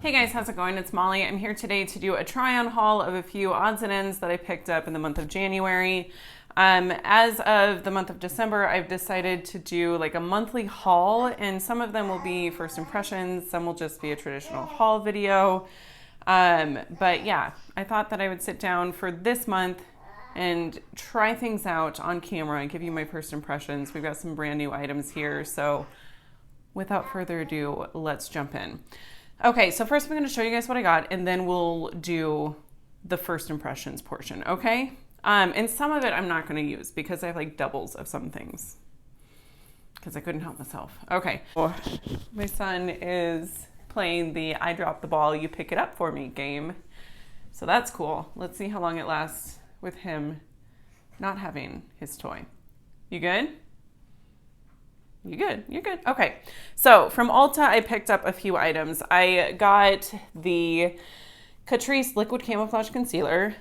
Hey guys, how's it going? It's Molly. I'm here today to do a try-on haul of a few odds and ends that I picked up in the month of January. As of the month of December, I've decided to do like a monthly haul, and some of them will be first impressions, some will just be a traditional haul video. But yeah, I thought that I would sit down for this month and try things out on camera and give you my first impressions. We've got some brand new items here, so without further ado, let's jump in. Okay, so first I'm going to show you guys what I got, and then we'll do the first impressions portion, okay? And some of it I'm not going to use because I have like doubles of some things because I couldn't help myself. Okay, my son is playing the I drop the ball, you pick it up for me game. So that's cool. Let's see how long it lasts with him not having his toy. You good? You good? You're good. Okay. So from Ulta, I picked up a few items. I got the Catrice Liquid Camouflage Concealer.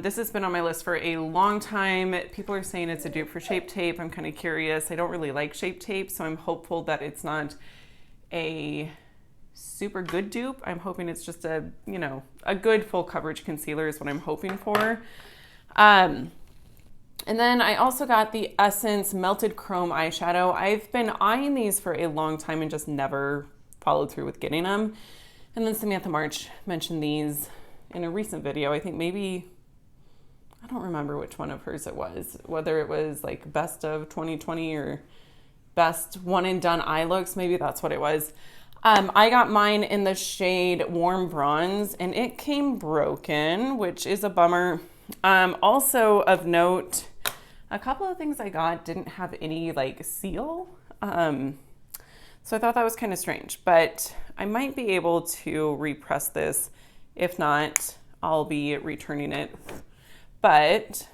This has been on my list for a long time. People are saying it's a dupe for Shape Tape. I'm kind of curious. I don't really like Shape Tape, so I'm hopeful that it's not a super good dupe. I'm hoping it's just a, a good full coverage concealer is what I'm hoping for. And then I also got the Essence Melted Chrome Eyeshadow. I've been eyeing these for a long time and just never followed through with getting them. And then Samantha March mentioned these in a recent video. I think maybe, I don't remember which one of hers it was, whether it was like best of 2020 or best one and done eye looks. Maybe that's what it was. I got mine in the shade Warm Bronze and it came broken, which is a bummer. Also of note, a couple of things I got didn't have any like seal. So I thought that was kind of strange, but I might be able to repress this. If not, I'll be returning it. But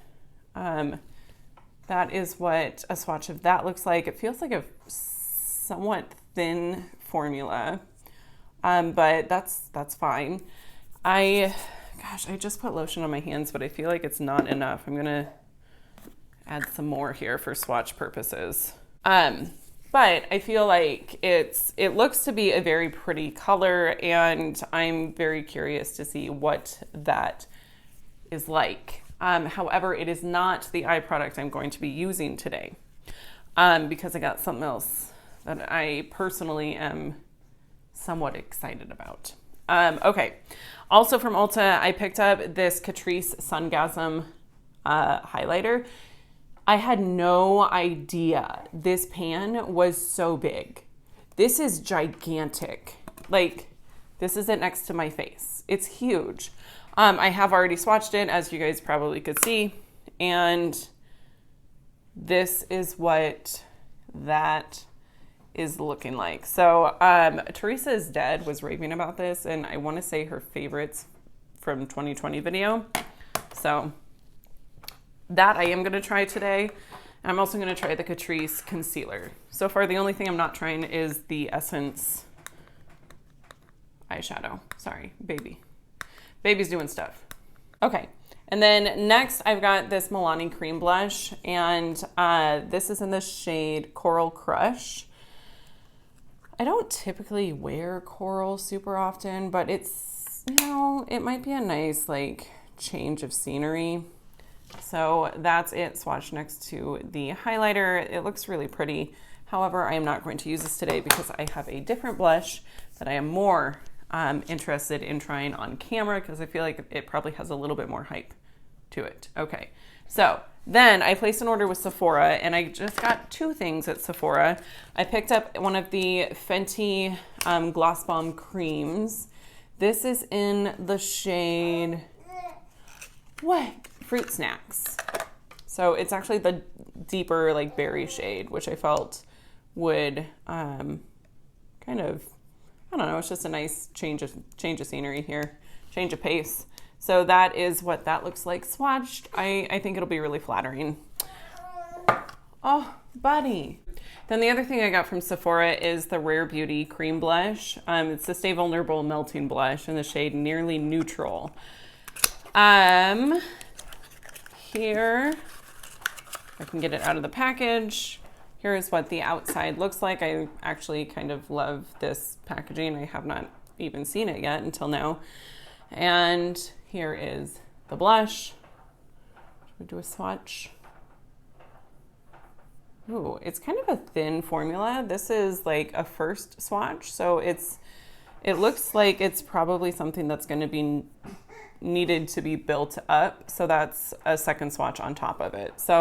that is what a swatch of that looks like. It feels like a somewhat thin formula, but that's fine. Gosh, I just put lotion on my hands, but I feel like it's not enough. I'm gonna add some more here for swatch purposes. But I feel like it looks to be a very pretty color, and I'm very curious to see what that is like. However, it is not the eye product I'm going to be using today, because I got something else that I personally am somewhat excited about. Okay. Also from Ulta, I picked up this Catrice Sungasm highlighter. I had no idea this pan was so big. This is gigantic. Like, this isn't next to my face. It's huge. I have already swatched it, as you guys probably could see, and this is what that is looking like. So Teresa is Dead was raving about this, and I want to say her favorites from 2020 video. So that I am going to try today. I'm also going to try the Catrice concealer. So far, the only thing I'm not trying is the Essence eyeshadow. Sorry, baby. Baby's doing stuff. Okay. And then next I've got this Milani cream blush, and this is in the shade Coral Crush. I don't typically wear coral super often, but it's, it might be a nice like change of scenery. So that's it swatched next to the highlighter. It looks really pretty. However, I am not going to use this today because I have a different blush that I am more interested in trying on camera because I feel like it probably has a little bit more hype to it. Okay, so then I placed an order with Sephora, and I just got two things at Sephora. I picked up one of the Fenty Gloss Bomb creams. This is in the shade, Fruit Snacks. So it's actually the deeper like berry shade, which I felt would kind of, I don't know, it's just a nice change of scenery here, change of pace. So that is what that looks like swatched. I think it'll be really flattering. Oh, buddy. Then the other thing I got from Sephora is the Rare Beauty Cream Blush. It's the Stay Vulnerable Melting Blush in the shade Nearly Neutral. Here, if I can get it out of the package. Here is what the outside looks like. I actually kind of love this packaging. I have not even seen it yet until now. And here is the blush. Should we do a swatch? Ooh, it's kind of a thin formula. This is like a first swatch, so it looks like it's probably something that's going to be needed to be built up. So that's a second swatch on top of it. So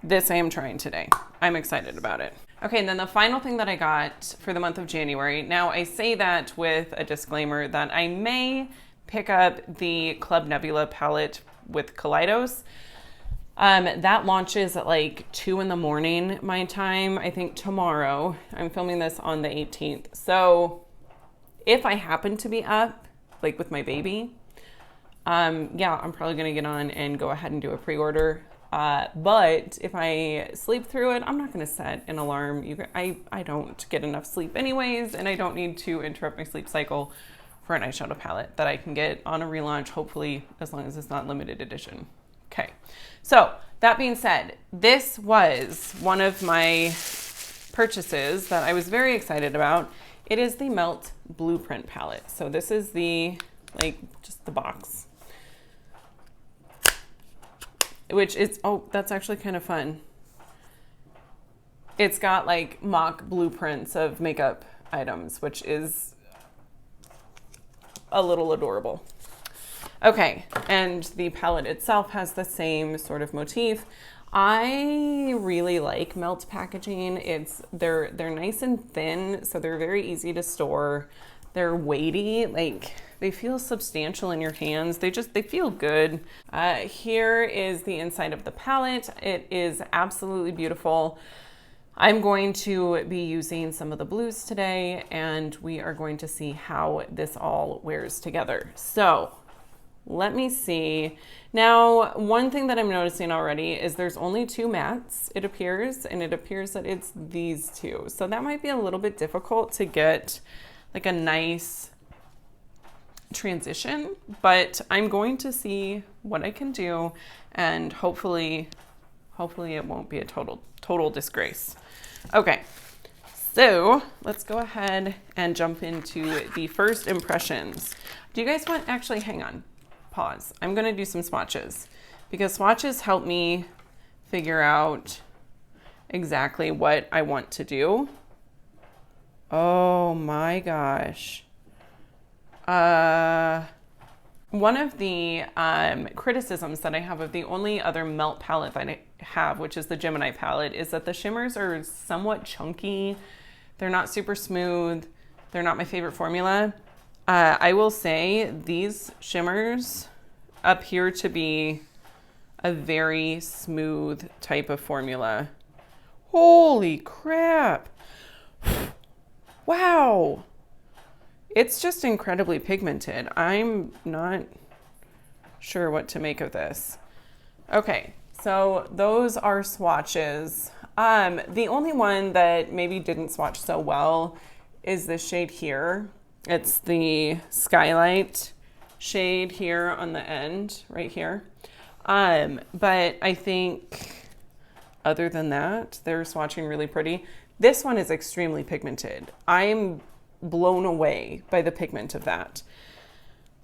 this I am trying today. I'm excited about it. Okay, and then the final thing that I got for the month of January. Now I say that with a disclaimer that I may pick up the Club Nebula palette with Kaleidos. That launches at like 2 in the morning my time, I think tomorrow. I'm filming this on the 18th. So if I happen to be up, like with my baby, yeah, I'm probably gonna get on and go ahead and do a pre-order. But if I sleep through it, I'm not gonna set an alarm. I don't get enough sleep anyways, and I don't need to interrupt my sleep cycle for an eyeshadow palette that I can get on a relaunch, hopefully, as long as it's not limited edition. Okay, so that being said, this was one of my purchases that I was very excited about. It is the Melt Blueprint palette. So this is the, like, just the box. Which is, oh, that's actually kind of fun. It's got like mock blueprints of makeup items, which is a little adorable. Okay, and the palette itself has the same sort of motif. I really like Melt packaging. They're nice and thin, so they're very easy to store. They're weighty, like they feel substantial in your hands. They feel good. Here is the inside of the palette. It is absolutely beautiful. I'm going to be using some of the blues today, and we are going to see how this all wears together. So let me see. Now, one thing that I'm noticing already is there's only 2 mattes, it appears, and it appears that it's these 2. So that might be a little bit difficult to get like a nice transition, but I'm going to see what I can do, and hopefully it won't be a total disgrace. Okay, so let's go ahead and jump into the first impressions. Do you guys want, actually, hang on. Pause. I'm going to do some swatches because swatches help me figure out exactly what I want to do. Oh my gosh. One of the criticisms that I have of the only other Melt palette that I have, which is the Gemini palette, is that the shimmers are somewhat chunky. They're not super smooth. They're not my favorite formula. I will say these shimmers appear to be a very smooth type of formula. Holy crap. Wow. It's just incredibly pigmented. I'm not sure what to make of this. Okay, so those are swatches. The only one that maybe didn't swatch so well is this shade here. It's the Skylight shade here on the end, right here. But I think other than that, they're swatching really pretty. This one is extremely pigmented. I'm blown away by the pigment of that.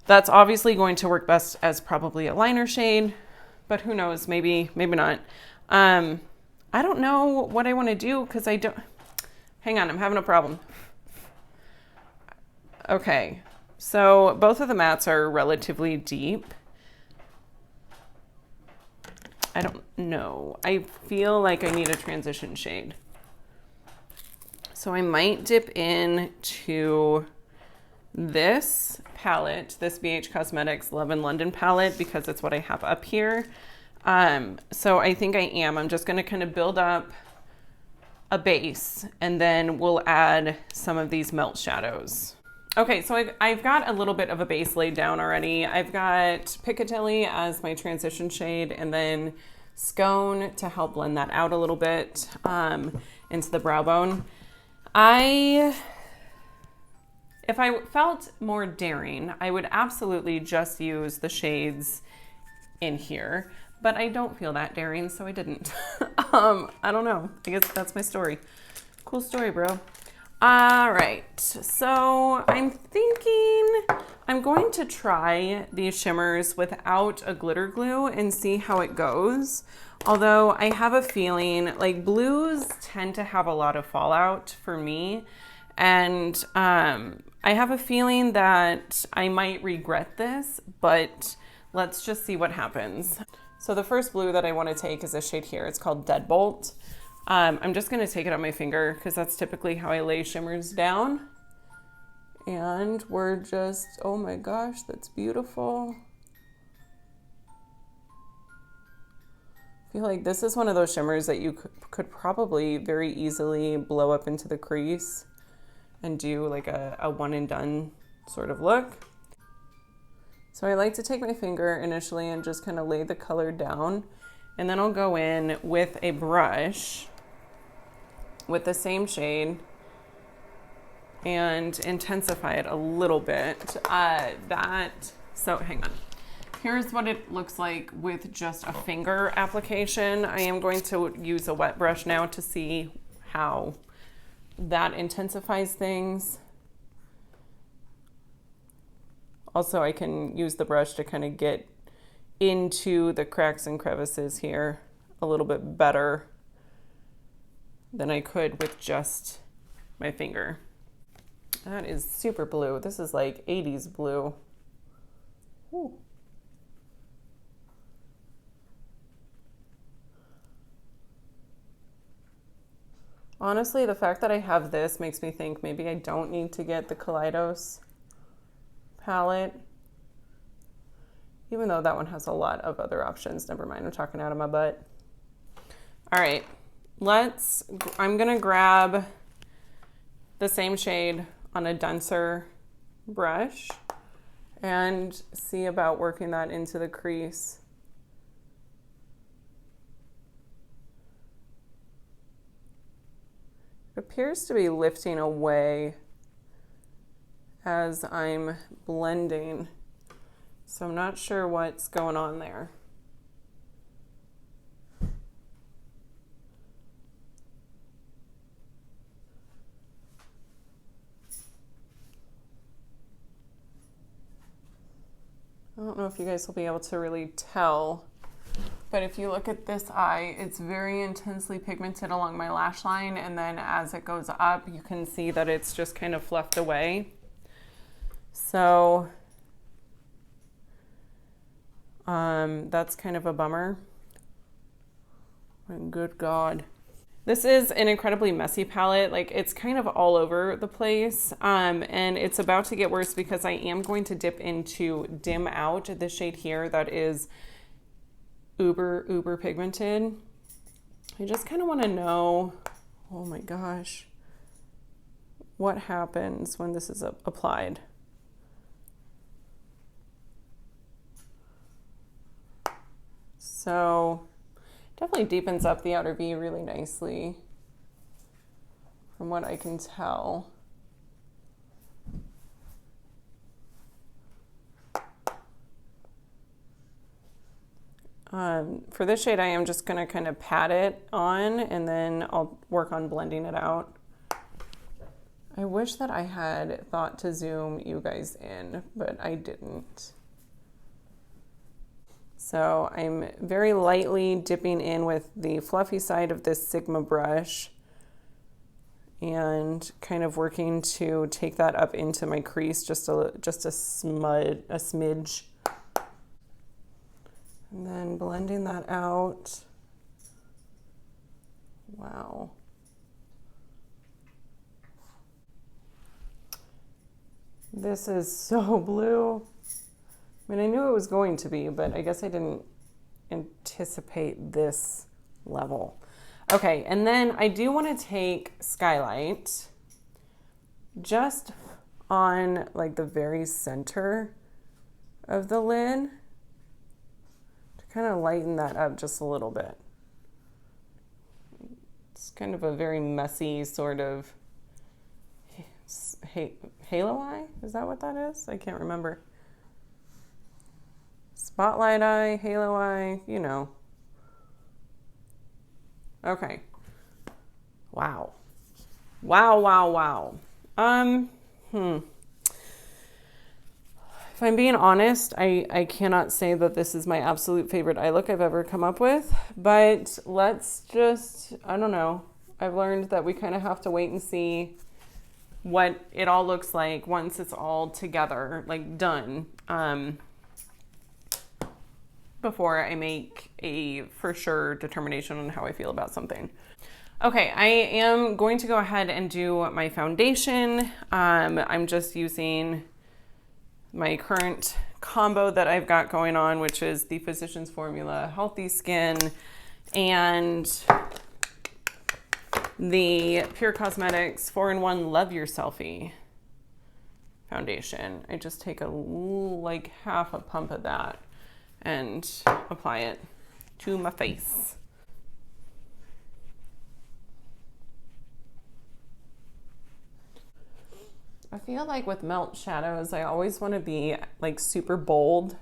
That's obviously going to work best as probably a liner shade, but who knows, maybe not. I don't know what I want to do because I don't, hang on, I'm having a problem. Okay, so both of the mattes are relatively deep. I don't know. I feel like I need a transition shade. So I might dip into this palette, this BH Cosmetics Love in London palette, because it's what I have up here. So I think I'm just gonna kind of build up a base, and then we'll add some of these Melt shadows. Okay, so I've got a little bit of a base laid down already. I've got Piccadilly as my transition shade, and then Scone to help blend that out a little bit into the brow bone. If I felt more daring, I would absolutely just use the shades in here, but I don't feel that daring, so I didn't. I don't know. I guess that's my story. Cool story, bro. All right, so I'm thinking I'm going to try these shimmers without a glitter glue and see how it goes. Although I have a feeling like blues tend to have a lot of fallout for me. And I have a feeling that I might regret this, but let's just see what happens. So the first blue that I want to take is this shade here. It's called Deadbolt. I'm just going to take it on my finger because that's typically how I lay shimmers down. And we're just, oh my gosh, that's beautiful. I feel like this is one of those shimmers that you could probably very easily blow up into the crease and do like a one and done sort of look. So I like to take my finger initially and just kind of lay the color down, and then I'll go in with a brush with the same shade and intensify it a little bit. So hang on. Here's what it looks like with just a finger application. I am going to use a wet brush now to see how that intensifies things. Also, I can use the brush to kind of get into the cracks and crevices here a little bit better than I could with just my finger. That is super blue. This is like 80s blue. Ooh. Honestly, the fact that I have this makes me think maybe I don't need to get the Kaleidos palette, even though that one has a lot of other options. Never mind, I'm talking out of my butt. All right, I'm gonna grab the same shade on a denser brush and see about working that into the crease. It appears to be lifting away as I'm blending, so I'm not sure what's going on there. I don't know if you guys will be able to really tell, but if you look at this eye, it's very intensely pigmented along my lash line, and then as it goes up, you can see that it's just kind of fluffed away. So that's kind of a bummer. Good God. This is an incredibly messy palette. Like, it's kind of all over the place. And it's about to get worse because I am going to dip into Dim Out, this shade here that is uber pigmented. I just kind of want to know, oh my gosh, what happens when this is applied. So definitely deepens up the outer V really nicely from what I can tell. For this shade, I am just going to kind of pat it on, and then I'll work on blending it out. I wish that I had thought to zoom you guys in, but I didn't. So I'm very lightly dipping in with the fluffy side of this Sigma brush and kind of working to take that up into my crease just a smidge. And then blending that out. Wow. This is so blue. I mean, I knew it was going to be, but I guess I didn't anticipate this level. Okay, and then I do want to take Skylight just on like the very center of the lid to kind of lighten that up just a little bit. It's kind of a very messy sort of halo eye. Is that what that is? I can't remember. Spotlight eye, halo eye, you know. Okay. Wow. Wow, wow, wow. If I'm being honest, I cannot say that this is my absolute favorite eye look I've ever come up with, but let's just, I don't know. I've learned that we kind of have to wait and see what it all looks like once it's all together, like done, before I make a for sure determination on how I feel about something. Okay, I am going to go ahead and do my foundation. I'm just using my current combo that I've got going on, which is the Physicians Formula Healthy Skin and the Pure Cosmetics 4-in-1 Love Your Selfie foundation. I just take like half a pump of that and apply it to my face. I feel like with melt shadows, I always want to be like super bold,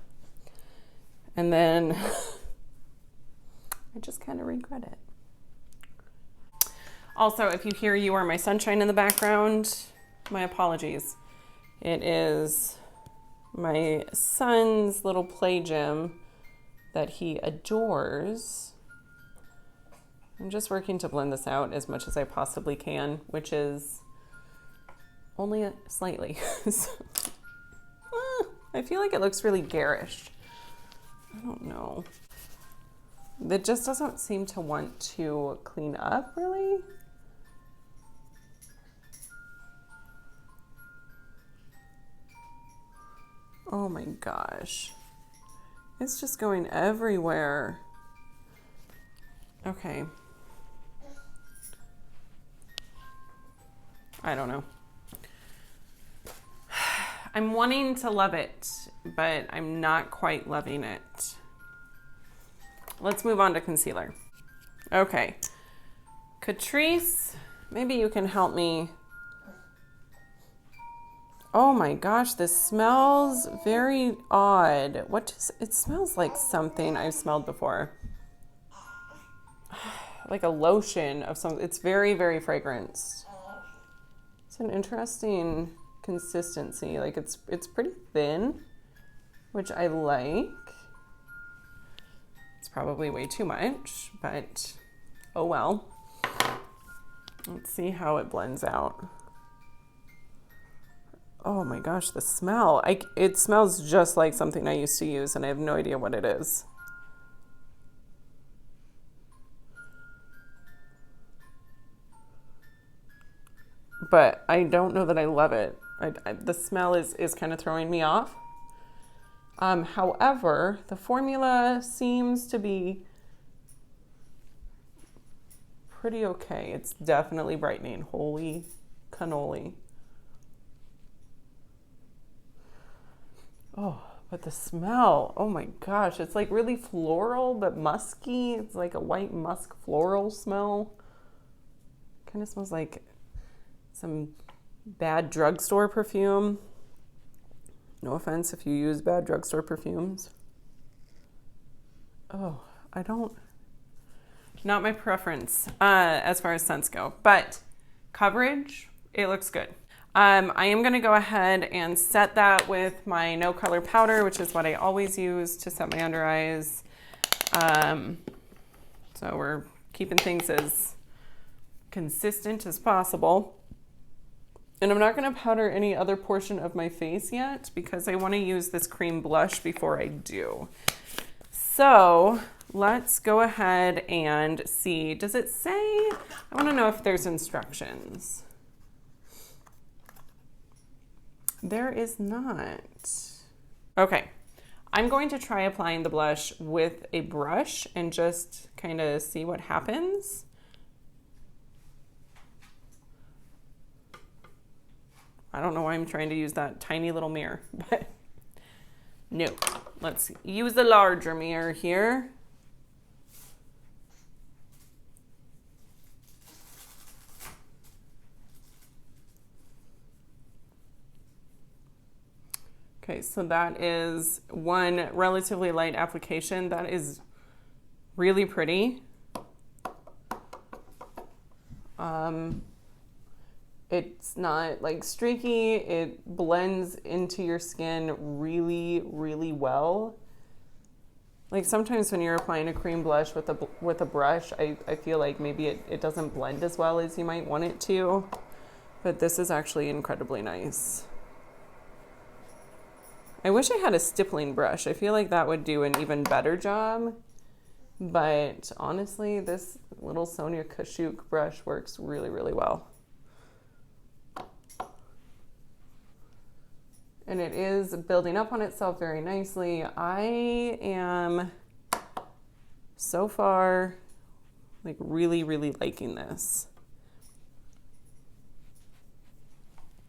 and then I just kind of regret it. Also, if you hear You Are My Sunshine in the background, my apologies. It is my son's little play gym that he adores. I'm just working to blend this out as much as I possibly can, which is only slightly. I feel like it looks really garish. I don't know. It just doesn't seem to want to clean up, really. Oh my gosh. It's just going everywhere. Okay. I don't know. I'm wanting to love it, but I'm not quite loving it. Let's move on to concealer. Okay. Catrice, maybe you can help me. Oh my gosh, this smells very odd. It smells like something I've smelled before. Like a lotion of some, it's very, very fragranced. It's an interesting consistency. Like it's pretty thin, which I like. It's probably way too much, but oh well. Let's see how it blends out. Oh my gosh, the smell. It smells just like something I used to use, and I have no idea what it is. But I don't know that I love it. The smell is kind of throwing me off. However, the formula seems to be pretty okay. It's definitely brightening. Holy cannoli. Oh, but the smell, oh my gosh, it's like really floral but musky. It's like a white musk floral smell. Kind of smells like some bad drugstore perfume. No offense if you use bad drugstore perfumes. Oh, not my preference as far as scents go, but coverage, it looks good. I am gonna go ahead and set that with my no color powder, which is what I always use to set my under eyes. So we're keeping things as consistent as possible. And I'm not gonna powder any other portion of my face yet because I wanna use this cream blush before I do. So let's go ahead and see, does it say? I wanna know if there's instructions. There is not. Okay, I'm going to try applying the blush with a brush and just kind of see what happens. I don't know why I'm trying to use that tiny little mirror, but no. Let's use the larger mirror here. Okay, so that is one relatively light application. That is really pretty. It's not like streaky. It blends into your skin really, really well. Like sometimes when you're applying a cream blush with a brush, I feel like maybe it doesn't blend as well as you might want it to. But this is actually incredibly nice. I wish I had a stippling brush. I feel like that would do an even better job. But honestly, this little Sonia Kashuk brush works really, really well. And it is building up on itself very nicely. I am so far like really, really liking this.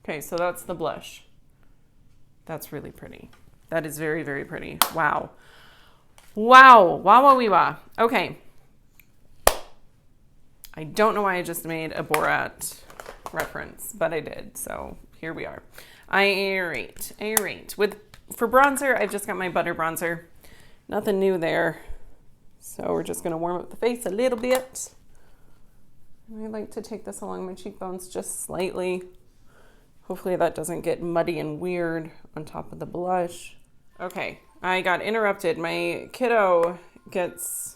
Okay, so that's the blush. That's really pretty. That is very, very pretty. Wow. Wow. Wow, wow, wee, wow. Okay. I don't know why I just made a Borat reference, but I did. So here we are. Irate. For bronzer, I've just got my butter bronzer. Nothing new there. So we're just going to warm up the face a little bit. And I like to take this along my cheekbones just slightly. Hopefully that doesn't get muddy and weird on top of the blush. Okay, I got interrupted. My kiddo gets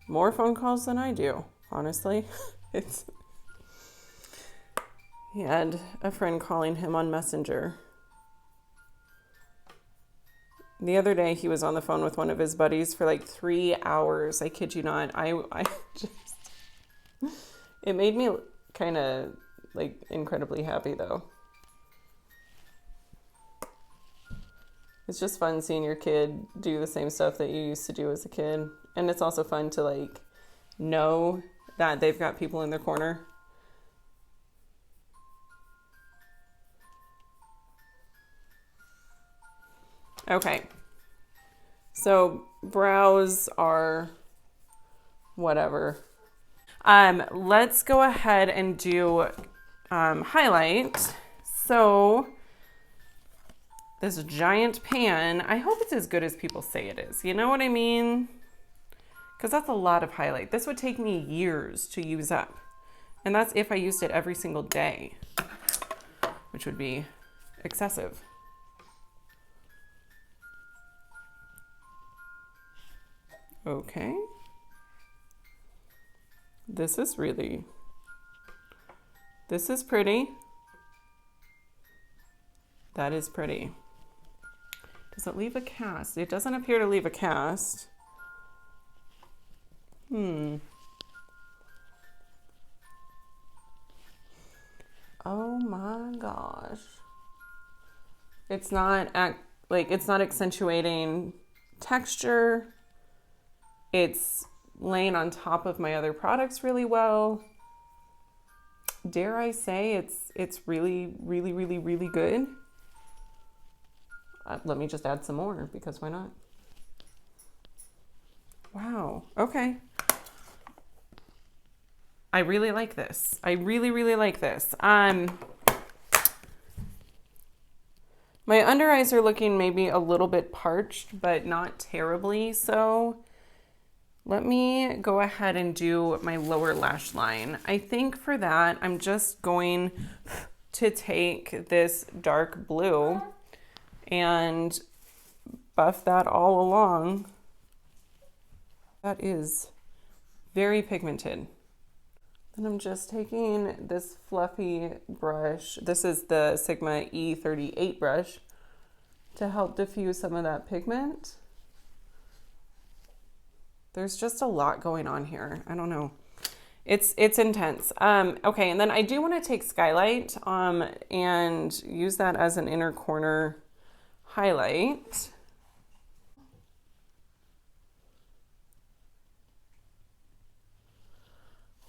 more phone calls than I do, honestly. He had a friend calling him on Messenger. The other day he was on the phone with one of his buddies for like 3 hours. I kid you not. I just, it made me kind of like incredibly happy though. It's just fun seeing your kid do the same stuff that you used to do as a kid. And it's also fun to like know that they've got people in their corner. Okay. So brows are whatever. Let's go ahead and do highlight. So this giant pan, I hope it's as good as people say it is. You know what I mean? Because that's a lot of highlight. This would take me years to use up. And that's if I used it every single day, which would be excessive. Okay. This is pretty. That is pretty. Does it leave a cast? It doesn't appear to leave a cast. Oh my gosh. It's not it's not accentuating texture. It's laying on top of my other products really well. Dare I say it's really, really, really, really good. Let me just add some more because why not? Wow. Okay. I really like this. I really, really like this. My under eyes are looking maybe a little bit parched, but not terribly so. Let me go ahead and do my lower lash line. I think for that, I'm just going to take this dark blue and buff that all along. That is very pigmented. Then I'm just taking this fluffy brush. This is the Sigma E38 brush to help diffuse some of that pigment. There's just a lot going on here. I don't know. It's intense. Okay, and then I do want to take Skylight and use that as an inner corner highlight.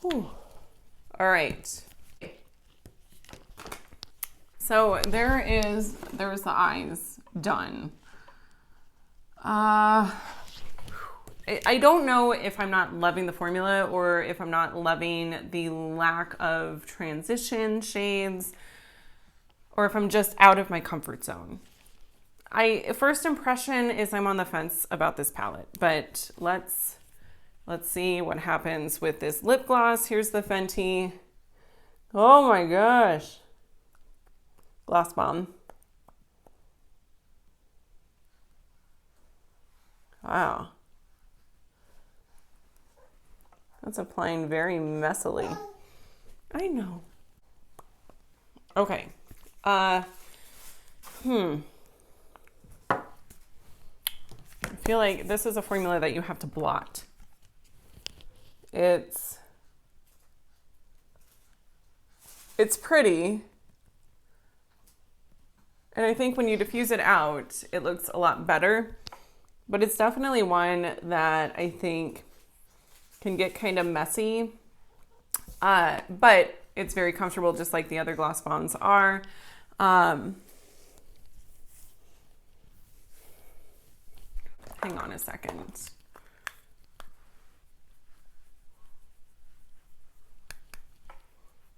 Whew. All right. So there's the eyes done. I don't know if I'm not loving the formula or if I'm not loving the lack of transition shades or if I'm just out of my comfort zone. First impression is I'm on the fence about this palette, but let's see what happens with this lip gloss. Here's the Fenty. Oh my gosh. Gloss Bomb. Wow. That's applying very messily. I know. Okay. I feel like this is a formula that you have to blot. It's pretty. And I think when you diffuse it out, it looks a lot better. But it's definitely one that I think can get kind of messy. But it's very comfortable, just like the other gloss bombs are. Hang on a second.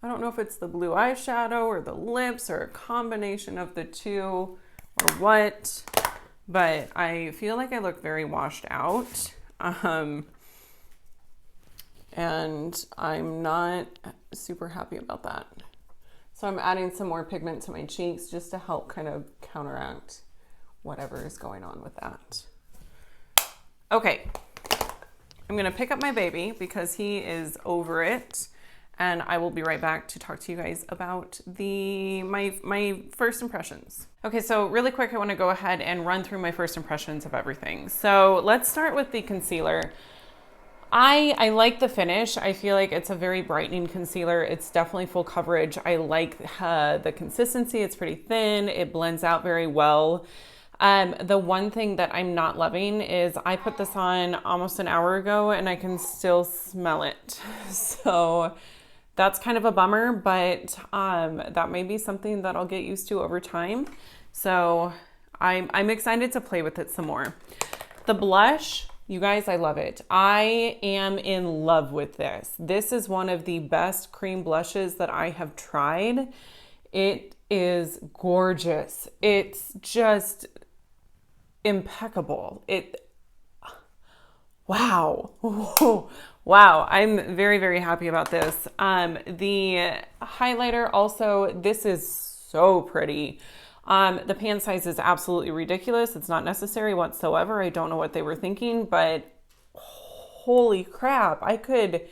I don't know if it's the blue eyeshadow or the lips or a combination of the two or what, but I feel like I look very washed out. And I'm not super happy about that. So I'm adding some more pigment to my cheeks just to help kind of counteract whatever is going on with that. Okay, I'm gonna pick up my baby because he is over it. And I will be right back to talk to you guys about my first impressions. Okay, so really quick, I wanna go ahead and run through my first impressions of everything. So let's start with the concealer. I like the finish. I feel like it's a very brightening concealer. It's definitely full coverage. I like the consistency. It's pretty thin. It blends out very well. The one thing that I'm not loving is I put this on almost an hour ago and I can still smell it. So that's kind of a bummer, but that may be something that I'll get used to over time. So I'm excited to play with it some more. The blush, you guys, I love it. I am in love with this. This is one of the best cream blushes that I have tried. It is gorgeous. It's just impeccable. Wow. Wow. I'm very, very happy about this. The highlighter also, this is so pretty. The pan size is absolutely ridiculous. It's not necessary whatsoever. I don't know what they were thinking, but holy crap. I could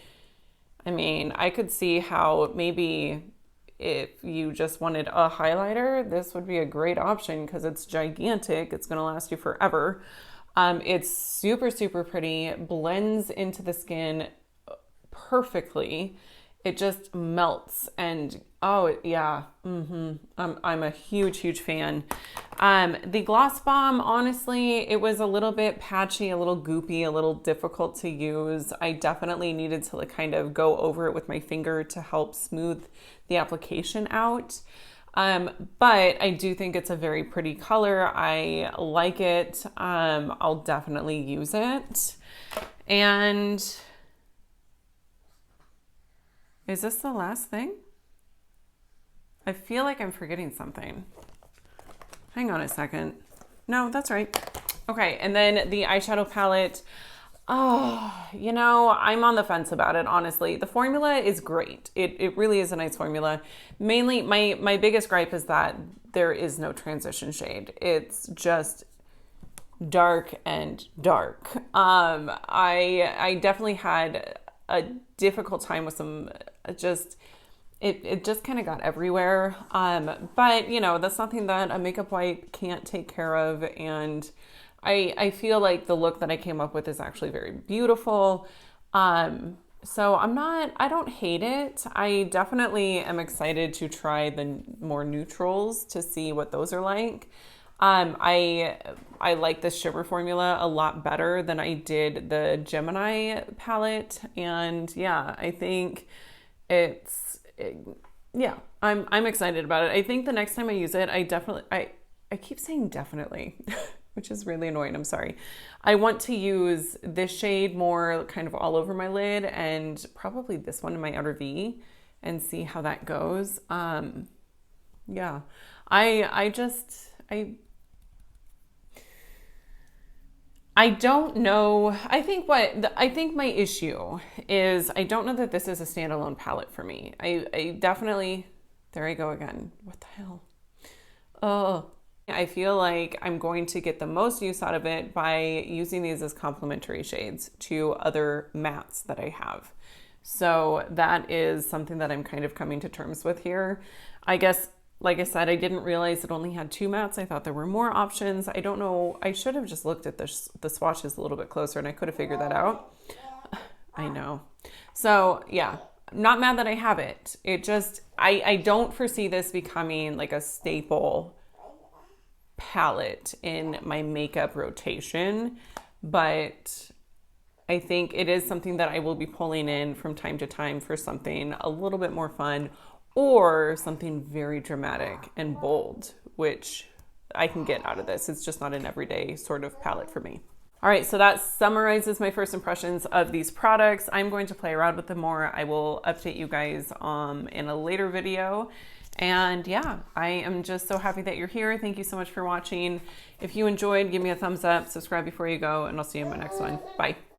see how maybe if you just wanted a highlighter, this would be a great option because it's gigantic. It's going to last you forever. It's super, super pretty, blends into the skin perfectly. It just melts and oh yeah, I'm a huge, huge fan. The Gloss Bomb, honestly, it was a little bit patchy, a little goopy, a little difficult to use. I definitely needed to kind of go over it with my finger to help smooth the application out. But I do think it's a very pretty color. I like it. I'll definitely use it. And is this the last thing? I feel like I'm forgetting something. Hang on a second. No, that's right. Okay, and then the eyeshadow palette. Oh, I'm on the fence about it, honestly. The formula is great. It really is a nice formula. Mainly, my biggest gripe is that there is no transition shade. It's just dark and dark. I definitely had a difficult time with some it just kind of got everywhere. But that's something that a makeup wipe can't take care of. And I feel like the look that I came up with is actually very beautiful. So I don't hate it. I definitely am excited to try the more neutrals to see what those are like. I like this shimmer formula a lot better than I did the Gemini palette. And yeah, I think I'm excited about it. I think the next time I use it, I keep saying definitely, which is really annoying. I'm sorry. I want to use this shade more kind of all over my lid and probably this one in my outer V and see how that goes. Yeah, I don't know. I think my issue is I don't know that this is a standalone palette for me. I definitely, there I go again. What the hell? Oh, I feel like I'm going to get the most use out of it by using these as complementary shades to other mattes that I have. So that is something that I'm kind of coming to terms with here. I guess, like I said, I didn't realize it only had 2 mattes. I thought there were more options. I don't know. I should have just looked at the swatches a little bit closer and I could have figured that out. I know. So yeah, not mad that I have it. It just, I don't foresee this becoming like a staple palette in my makeup rotation, but I think it is something that I will be pulling in from time to time for something a little bit more fun or something very dramatic and bold, which I can get out of this. It's just not an everyday sort of palette for me. All right, so that summarizes my first impressions of these products. I'm going to play around with them more. I will update you guys in a later video. And yeah, I am just so happy that you're here. Thank you so much for watching. If you enjoyed, give me a thumbs up, subscribe before you go, and I'll see you in my next one. Bye.